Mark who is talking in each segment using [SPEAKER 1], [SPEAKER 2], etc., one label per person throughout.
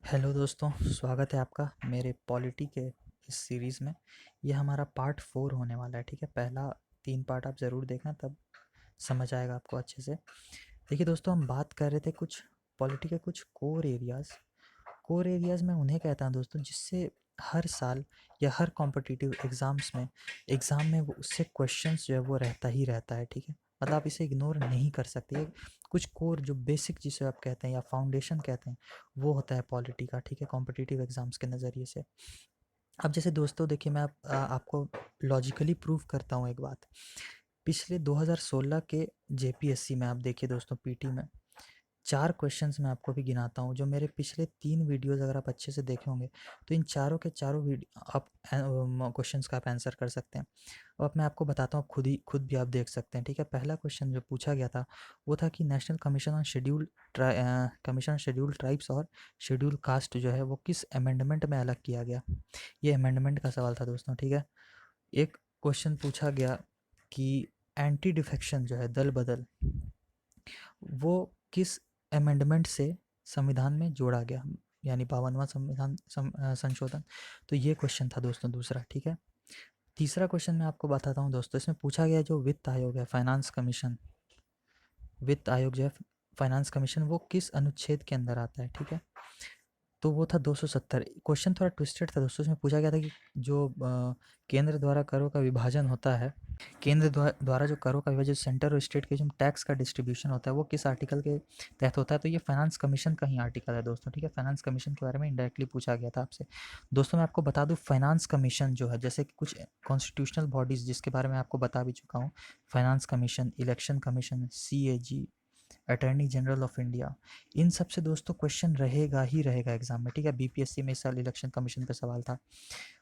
[SPEAKER 1] Hello दोस्तों, स्वागत है आपका मेरे पॉलिटी के इस सीरीज़ में। ये हमारा पार्ट 4 होने वाला है। ठीक है, पहला 3 पार्ट आप ज़रूर देखना, तब समझ आएगा आपको अच्छे से। देखिए दोस्तों, हम बात कर रहे थे कुछ पॉलिटी के कुछ कोर एरियाज़ में उन्हें कहता हूँ दोस्तों, जिससे हर साल या हर कॉम्पिटिटिव एग्ज़ाम में वो उससे क्वेश्चंस जो है वो रहता ही रहता है। ठीक है, मतलब आप इसे इग्नोर नहीं कर सकते। कुछ कोर जो बेसिक जिसे आप कहते हैं या फाउंडेशन कहते हैं, वो होता है पॉलिटी का। ठीक है, कॉम्पिटिटिव एग्ज़ाम्स के नज़रिए से। अब जैसे दोस्तों देखिए, मैं आपको लॉजिकली प्रूव करता हूँ एक बात। पिछले 2016 के जेपीएससी में आप देखिए दोस्तों, पीटी में 4 क्वेश्चंस मैं आपको भी गिनाता हूँ, जो मेरे पिछले 3 वीडियोज़ अगर आप अच्छे से देखे होंगे, तो इन चारों के चारों आप क्वेश्चंस का आप आंसर कर सकते हैं। अब मैं आपको बताता हूँ, खुद भी आप देख सकते हैं। ठीक है, पहला क्वेश्चन जो पूछा गया था वो था कि national commission on schedule tribes और शेड्यूल कास्ट जो है वो किस अमेंडमेंट में अलग किया गया। ये अमेंडमेंट का सवाल था दोस्तों। ठीक है, एक क्वेश्चन पूछा गया कि एंटी डिफेक्शन जो है, दल बदल, वो किस अमेंडमेंट से संविधान में जोड़ा गया, यानी 52वां संशोधन। तो ये क्वेश्चन था दोस्तों दूसरा। ठीक है, तीसरा क्वेश्चन मैं आपको बताता हूँ दोस्तों। इसमें पूछा गया जो वित्त आयोग जो है, फाइनेंस कमीशन, वो किस अनुच्छेद के अंदर आता है। ठीक है, तो वो था 270। क्वेश्चन थोड़ा ट्विस्टेड था दोस्तों। इसमें पूछा गया था कि जो केंद्र द्वारा करों का विभाजन होता है, केंद्र द्वारा जो करों का विभाजन सेंटर और स्टेट के जो टैक्स का डिस्ट्रीब्यूशन होता है, वो किस आर्टिकल के तहत होता है। तो ये फाइनेंस कमीशन का ही आर्टिकल है दोस्तों। ठीक है, फाइनेंस कमीशन के बारे में इंडायरेक्टली पूछा गया था आपसे। दोस्तों मैं आपको बता दूं, फाइनेंस कमीशन जो है, जैसे कि कुछ कॉन्स्टिट्यूशनल बॉडीज़ जिसके बारे में आपको बता भी चुका हूँ, finance commission, election commission, CAG, attorney general of India, इन सब से दोस्तों क्वेश्चन रहेगा ही रहेगा एग्जाम में। ठीक है, बीपीएससी में इस साल इलेक्शन कमीशन पे सवाल था।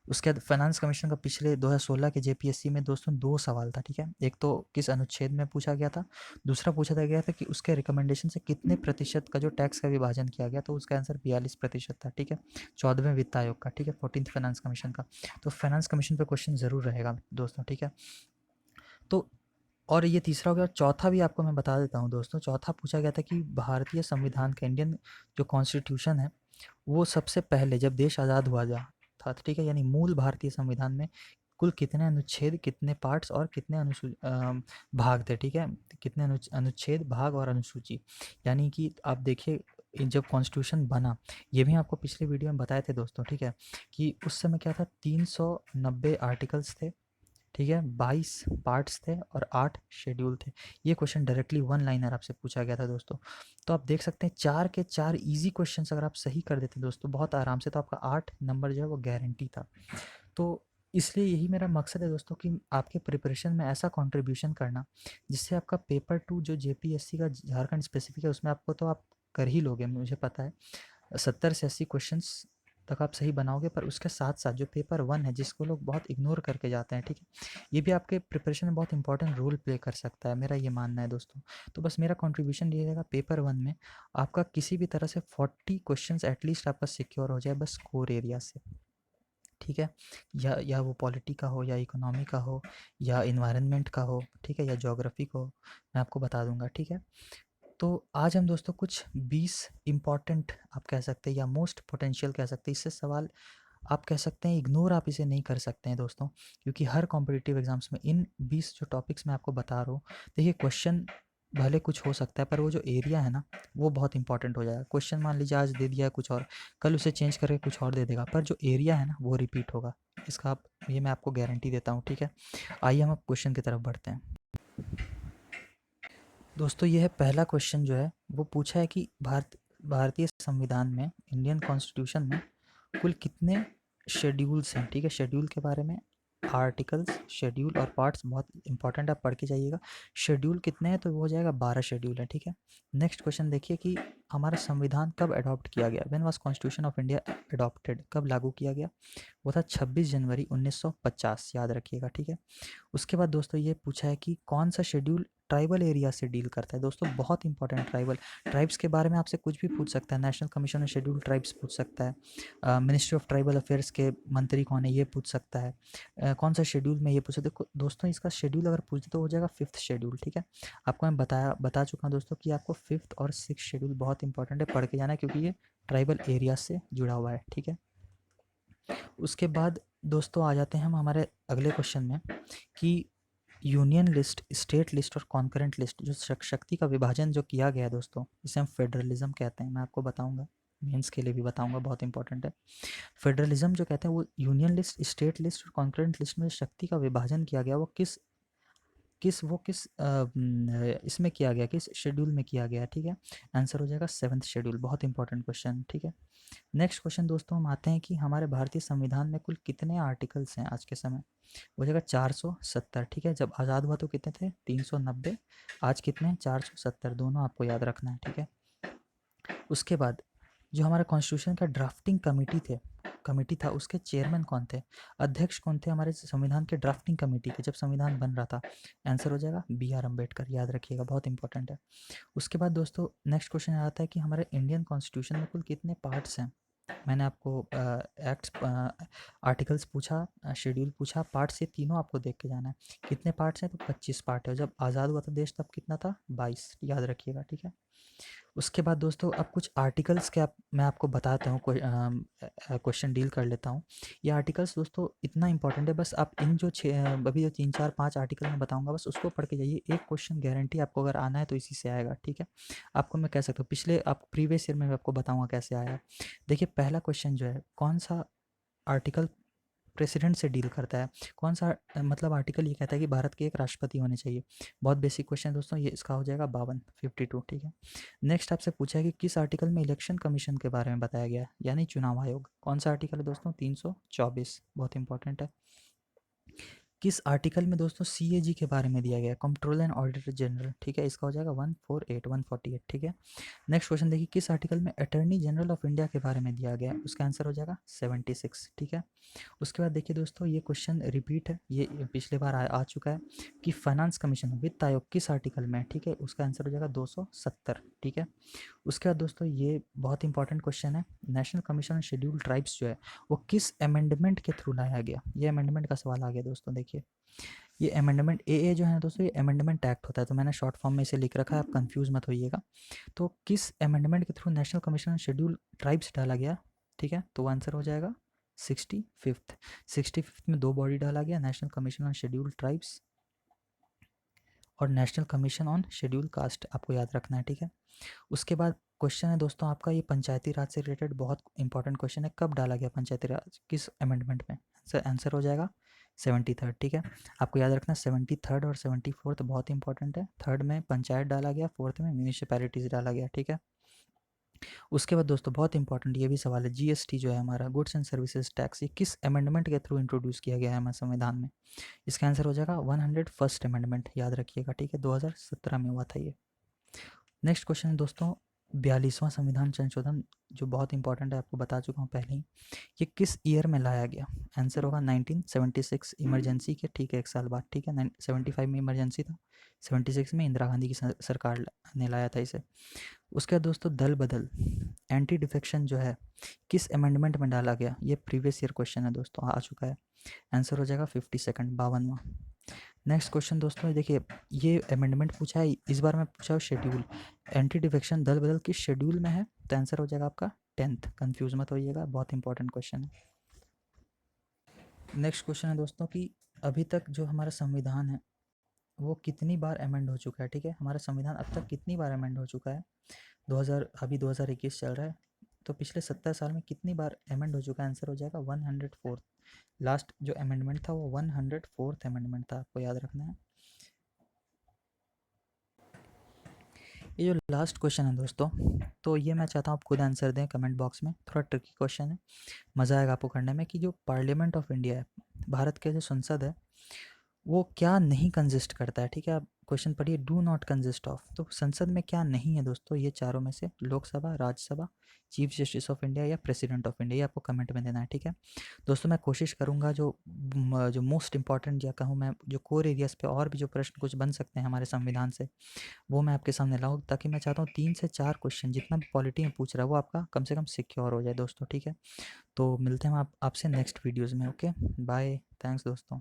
[SPEAKER 1] उसके बाद फाइनेंस कमीशन का पिछले 2016 के जेपीएससी में दोस्तों 2 सवाल था। ठीक है, एक तो किस अनुच्छेद में पूछा गया था, दूसरा पूछा गया था कि उसके रिकमेंडेशन से कितने प्रतिशत का जो टैक्स का विभाजन किया गया, तो उसका आंसर 42% था। ठीक है, 14वें वित्त आयोग का। ठीक है, 14th फाइनेंस कमीशन का। तो फाइनेंस कमीशन पर क्वेश्चन ज़रूर रहेगा दोस्तों। ठीक है, तो और ये तीसरा हो गया। चौथा भी आपको मैं बता देता हूँ दोस्तों। चौथा पूछा गया था कि भारतीय संविधान का, इंडियन जो कॉन्स्टिट्यूशन है, वो सबसे पहले जब देश आज़ाद हुआ था, ठीक है, यानी मूल भारतीय संविधान में कुल कितने अनुच्छेद, कितने पार्ट्स और कितने भाग थे। ठीक है, कितने अनुच्छेद, भाग और अनुसूची, यानी कि आप देखिए जब कॉन्स्टिट्यूशन बना, ये भी आपको पिछले वीडियो में बताए थे दोस्तों। ठीक है, कि उस समय क्या था, 390 आर्टिकल्स थे। ठीक है, 22 पार्ट्स थे और 8 शेड्यूल थे। ये क्वेश्चन डायरेक्टली वन लाइनर आपसे पूछा गया था दोस्तों। तो आप देख सकते हैं 4 के 4 इजी क्वेश्चंस अगर आप सही कर देते दोस्तों बहुत आराम से, तो आपका 8 नंबर जो है वो गारंटी था। तो इसलिए यही मेरा मकसद है दोस्तों, कि आपके प्रिपरेशन में ऐसा कंट्रीब्यूशन करना जिससे आपका पेपर 2 जो जेपीएससी का झारखंड स्पेसिफिक है, उसमें आपको तो आप कर ही लोगे, मुझे पता है। 70 से 80 क्वेश्चंस तक आप सही बनाओगे, पर उसके साथ साथ जो पेपर 1 है, जिसको लोग बहुत इग्नोर करके जाते हैं, ठीक है, ये भी आपके प्रिपरेशन में बहुत इंपॉर्टेंट रोल प्ले कर सकता है, मेरा ये मानना है दोस्तों। तो बस मेरा कंट्रीब्यूशन ये रहेगा, पेपर 1 में आपका किसी भी तरह से 40 क्वेश्चंस एटलीस्ट आपका सिक्योर हो जाए, बस कोर एरिया से। ठीक है, या वो पॉलिटी का हो, या इकोनॉमी का हो, या इन्वायरमेंट का हो, ठीक है, या ज्योग्राफी का हो, मैं आपको बता दूंगा। ठीक है, तो आज हम दोस्तों कुछ 20 इम्पॉर्टेंट आप कह सकते हैं, या मोस्ट पोटेंशियल कह सकते हैं, इससे सवाल आप कह सकते हैं, इग्नोर आप इसे नहीं कर सकते हैं दोस्तों, क्योंकि हर कॉम्पिटिटिव एग्जाम्स में इन 20 जो टॉपिक्स मैं आपको बता रहा हूँ, देखिए क्वेश्चन भले कुछ हो सकता है, पर वो जो एरिया है ना, वो बहुत इंपॉर्टेंट हो जाएगा। क्वेश्चन मान लीजिए आज दे दिया है कुछ और, कल उसे चेंज करके कुछ और दे देगा, पर जो एरिया है ना वो रिपीट होगा। इसका आप, ये मैं आपको गारंटी देता हूँ। ठीक है, आइए हम अब क्वेश्चन की तरफ बढ़ते हैं दोस्तों। ये है पहला क्वेश्चन जो है, वो पूछा है कि भारतीय संविधान में, इंडियन कॉन्स्टिट्यूशन में कुल कितने शेड्यूल्स हैं। ठीक है, शेड्यूल के बारे में, आर्टिकल्स, शेड्यूल और पार्ट्स बहुत इंपॉर्टेंट, आप पढ़ के जाइएगा। शेड्यूल कितने हैं, तो वो हो जाएगा 12 शेड्यूल है। ठीक है, नेक्स्ट क्वेश्चन देखिए कि हमारा संविधान कब अडॉप्ट किया गया, when was constitution of India adopted, कब लागू किया गया, वो था 26 जनवरी 1950, याद रखिएगा। ठीक है, उसके बाद दोस्तों ये पूछा है कि कौन सा शेड्यूल ट्राइबल एरिया से डील करता है दोस्तों, बहुत इंपॉर्टेंट। ट्राइब्स के बारे में आपसे कुछ भी पूछ सकता है, national commission on scheduled tribes पूछ सकता है, मिनिस्ट्री ऑफ ट्राइबल अफेयर्स के मंत्री कौन है ये पूछ सकता है, कौन सा शेड्यूल में ये पूछ सकते हैं दोस्तों। इसका शेड्यूल अगर पूछते तो हो जाएगा 5th शेड्यूल, ठीक है। आपको मैं बता चुका हूँ दोस्तों कि आपको 5th और 6th शेड्यूल बहुत इंपॉर्टेंट है, पढ़ के जाना है, क्योंकि ये ट्राइबल एरिया से जुड़ा हुआ है, ठीक है। उसके बाद दोस्तों आ जाते हैं हम हमारे अगले क्वेश्चन में कि यूनियन लिस्ट, स्टेट लिस्ट और कॉन्करेंट लिस्ट, जो शक्ति का विभाजन जो किया गया है दोस्तों, इसे हम फेडरलिज्म कहते हैं। मैं आपको बताऊंगा, मेंस के लिए भी बताऊंगा, बहुत इंपॉर्टेंट है। फेडरलिज्म जो कहते हैं वो यूनियन लिस्ट, स्टेट लिस्ट और कॉन्करेंट लिस्ट में शक्ति का विभाजन किया गया, वो किस इसमें किया गया, किस शेड्यूल में किया गया, ठीक है। आंसर हो जाएगा 7th शेड्यूल, बहुत इंपॉर्टेंट क्वेश्चन, ठीक है। नेक्स्ट क्वेश्चन दोस्तों हम आते हैं कि हमारे भारतीय संविधान में कुल कितने आर्टिकल्स हैं आज के समय। हो जाएगा 470, ठीक है। जब आज़ाद हुआ तो कितने थे, 390। आज कितने हैं, 470, दोनों आपको याद रखना है, ठीक है। उसके बाद जो हमारा कॉन्स्टिट्यूशन का ड्राफ्टिंग कमेटी था, उसके चेयरमैन कौन थे, अध्यक्ष कौन थे हमारे संविधान के ड्राफ्टिंग कमेटी के, जब संविधान बन रहा था। आंसर हो जाएगा BR अम्बेडकर, याद रखिएगा, बहुत इंपॉर्टेंट है। उसके बाद दोस्तों नेक्स्ट क्वेश्चन आता है कि हमारे इंडियन कॉन्स्टिट्यूशन में कुल कितने पार्ट्स हैं। मैंने आपको एक्ट्स, आर्टिकल्स पूछा, शेड्यूल पूछा, पार्ट्स ये तीनों आपको देख के जाना है। कितने पार्ट्स हैं, तो 25 पार्ट है। जब आज़ाद हुआ था देश तब कितना था, 22, याद रखिएगा, ठीक है। उसके बाद दोस्तों अब कुछ आर्टिकल्स के मैं आपको बताता हूँ, क्वेश्चन डील कर लेता हूँ। ये आर्टिकल्स दोस्तों इतना इंपॉर्टेंट है, बस आप इन जो अभी जो 3 4 5 आर्टिकल मैं बताऊंगा बस उसको पढ़ के जाइए। एक क्वेश्चन गारंटी आपको अगर आना है तो इसी से आएगा, ठीक है। आपको मैं कह सकता हूँ पिछले आप प्रीवियस ईयर में आपको बताऊंगा कैसे आया। देखिए पहला क्वेश्चन जो है, कौन सा आर्टिकल प्रेसिडेंट से डील करता है, कौन सा मतलब आर्टिकल ये कहता है कि भारत के एक राष्ट्रपति होने चाहिए। बहुत बेसिक क्वेश्चन है दोस्तों, ये इसका हो जाएगा 52 ठीक है। नेक्स्ट आपसे पूछा है कि किस आर्टिकल में इलेक्शन कमीशन के बारे में बताया गया है, यानी चुनाव आयोग। कौन सा आर्टिकल है दोस्तों, 324, बहुत इंपॉर्टेंट है। किस आर्टिकल में दोस्तों CAG के बारे में दिया गया है, कंट्रोलर एंड ऑडिटर जनरल, ठीक है। इसका हो जाएगा 148, ठीक है। नेक्स्ट क्वेश्चन देखिए, किस आर्टिकल में अटॉर्नी जनरल ऑफ इंडिया के बारे में दिया गया है, उसका आंसर हो जाएगा 76, ठीक है। उसके बाद देखिए दोस्तों ये क्वेश्चन रिपीट है, ये पिछले बार आ चुका है कि फाइनेंस कमीशन वित्त आयोग किस आर्टिकल में है, ठीक है। उसका आंसर हो जाएगा 270, ठीक है। उसके बाद दोस्तों ये बहुत इंपॉर्टेंट क्वेश्चन है, national commission on scheduled tribes जो है वो किस अमेंडमेंट के थ्रू लाया गया। ये अमेंडमेंट का सवाल आ गया दोस्तों। देखिए ये अमेंडमेंट AA जो है ना दोस्तों, ये अमेंडमेंट एक्ट होता है, तो मैंने शॉर्ट फॉर्म में इसे लिख रखा है, आप कंफ्यूज मत होइएगा। तो किस अमेंडमेंट के through national commission on scheduled tribes डाला गया, ठीक है। तो आंसर हो जाएगा 65th में 2 बॉडी डाला गया, national commission on scheduled tribes और national commission on schedule caste, आपको याद रखना है, ठीक है। उसके बाद क्वेश्चन है दोस्तों आपका ये पंचायती राज से रिलेटेड बहुत इंपॉर्टेंट क्वेश्चन है, कब डाला गया पंचायती राज, किस अमेंडमेंट में। आंसर हो जाएगा 73, ठीक है। आपको याद रखना 73 और 74 बहुत इंपॉर्टेंट है। 3rd में पंचायत डाला गया, 4th में म्यूनिसिपैलिटीज़ डाला गया, ठीक है। उसके बाद दोस्तों बहुत इंपॉर्टेंट ये भी सवाल है, GST जो है हमारा गुड्स एंड सर्विसेज टैक्स, ये किस अमेंडमेंट के थ्रू इंट्रोड्यूस किया गया है हमारे संविधान में। इसका आंसर हो जाएगा 101st अमेंडमेंट, याद रखिएगा, ठीक है। 2017 में हुआ था ये। नेक्स्ट क्वेश्चन है दोस्तों 42वां संविधान संशोधन, जो बहुत इंपॉर्टेंट है, आपको बता चुका हूँ पहले ही। ये किस ईयर में लाया गया, आंसर होगा 1976 इमरजेंसी के ठीक है 1 साल बाद, ठीक है। 75 में इमरजेंसी था, 76 में इंदिरा गांधी की सरकार ने लाया था इसे। उसके बाद दोस्तों दल बदल, एंटी डिफेक्शन जो है किस अमेंडमेंट में डाला गया, ये प्रीवियस ईयर क्वेश्चन है दोस्तों, आ चुका है। आंसर हो जाएगा 52nd, 52वां। नेक्स्ट क्वेश्चन दोस्तों देखिए ये अमेंडमेंट पूछा है, इस बार मैं पूछा हूँ शेड्यूल, एंटी डिफेक्शन दल बदल किस शेड्यूल में है, तो आंसर हो जाएगा आपका 10th, कंफ्यूज मत होइएगा, बहुत इंपॉर्टेंट क्वेश्चन है। नेक्स्ट क्वेश्चन है दोस्तों कि अभी तक जो हमारा संविधान है वो कितनी बार अमेंड हो चुका है, ठीक है। हमारा संविधान अब तक कितनी बार अमेंड हो चुका है, 2021 चल रहा है, तो पिछले 70 साल में कितनी बार अमेंड हो चुका है, आंसर हो जाएगा 104। लास्ट जो अमेंडमेंट था वो 104th अमेंडमेंट था, आपको याद रखना है। ये जो लास्ट क्वेश्चन है दोस्तों, तो ये मैं चाहता हूँ आप खुद आंसर दें कमेंट बॉक्स में, थोड़ा ट्रिकी क्वेश्चन है, मज़ा आएगा आपको करने में। कि जो पार्लियामेंट ऑफ इंडिया है, भारत के जो संसद है, वो क्या नहीं कंसिस्ट करता है, ठीक है। आप क्वेश्चन पढ़िए, डू नॉट कंसिस्ट ऑफ। तो संसद में क्या नहीं है दोस्तों, ये चारों में से, Lok Sabha, Rajya Sabha, chief justice of India या प्रेसिडेंट ऑफ इंडिया, आपको कमेंट में देना है, ठीक है दोस्तों। मैं कोशिश करूँगा जो मोस्ट इंपॉर्टेंट या कहूँ मैं जो कोर एरियाज पे और भी जो प्रश्न कुछ बन सकते हैं हमारे संविधान से, वो मैं आपके सामने लाऊँ, ताकि मैं चाहता हूँ 3 से 4 क्वेश्चन जितना भी पॉलिटी में पूछ रहा है वो आपका कम से कम सिक्योर हो जाए दोस्तों, ठीक है। तो मिलते हैं हम आपसे नेक्स्ट वीडियोज़ में। ओके, बाय, थैंक्स दोस्तों।